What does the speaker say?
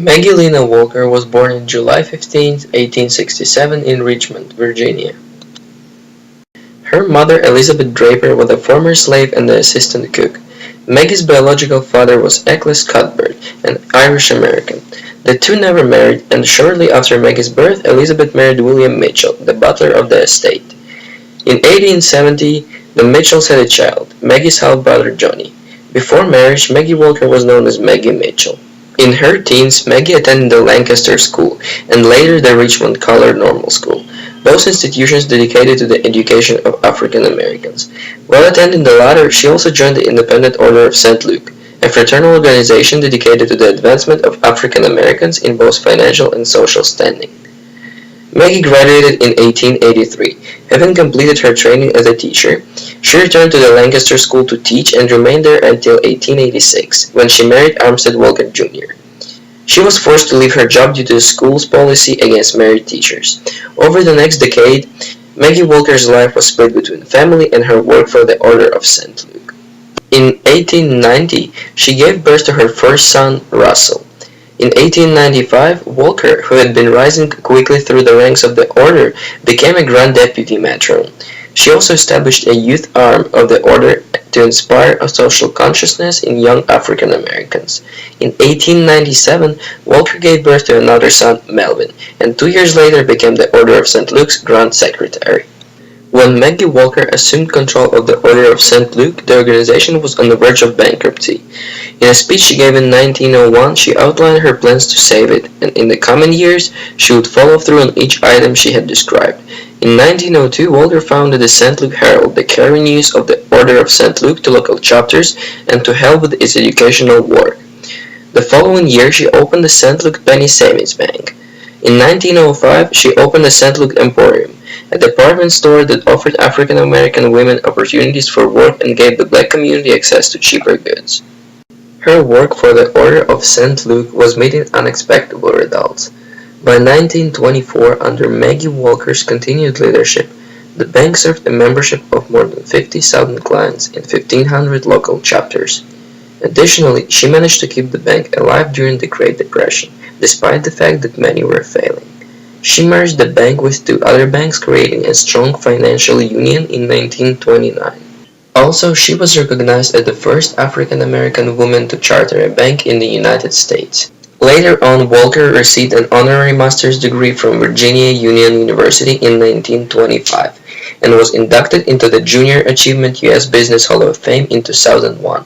Maggie Lena Walker was born on July 15, 1867 in Richmond, Virginia. Her mother, Elizabeth Draper, was a former slave and an assistant cook. Maggie's biological father was Eccles Cuthbert, an Irish-American. The two never married, and shortly after Maggie's birth, Elizabeth married William Mitchell, the butler of the estate. In 1870, the Mitchells had a child, Maggie's half-brother Johnny. Before marriage, Maggie Walker was known as Maggie Mitchell. In her teens, Maggie attended the Lancaster School and later the Richmond Colored Normal School, both institutions dedicated to the education of African Americans. While attending the latter, she also joined the Independent Order of St. Luke, a fraternal organization dedicated to the advancement of African Americans in both financial and social standing. Maggie graduated in 1883. Having completed her training as a teacher, she returned to the Lancaster School to teach and remained there until 1886, when she married Armstead Walker Jr. She was forced to leave her job due to the school's policy against married teachers. Over the next decade, Maggie Walker's life was split between family and her work for the Order of St. Luke. In 1890, she gave birth to her first son, Russell. In 1895, Walker, who had been rising quickly through the ranks of the order, became a Grand Deputy Matron. She also established a youth arm of the order to inspire a social consciousness in young African Americans. In 1897, Walker gave birth to another son, Melvin, and 2 years later became the Order of St. Luke's Grand Secretary. When Maggie Walker assumed control of the Order of St. Luke, the organization was on the verge of bankruptcy. In a speech she gave in 1901, she outlined her plans to save it, and in the coming years, she would follow through on each item she had described. In 1902, Walker founded the St. Luke Herald, the carrying news of the Order of St. Luke to local chapters and to help with its educational work. The following year, she opened the St. Luke Penny Savings Bank. In 1905, she opened the St. Luke Emporium, a department store that offered African American women opportunities for work and gave the black community access to cheaper goods. Her work for the Order of St. Luke was meeting unexpected results. By 1924, under Maggie Walker's continued leadership, the bank served a membership of more than 50,000 clients in 1,500 local chapters. Additionally, she managed to keep the bank alive during the Great Depression, despite the fact that many were failing. She merged the bank with two other banks, creating a strong financial union in 1929. Also, she was recognized as the first African American woman to charter a bank in the United States. Later on, Walker received an honorary master's degree from Virginia Union University in 1925 and was inducted into the Junior Achievement U.S. Business Hall of Fame in 2001.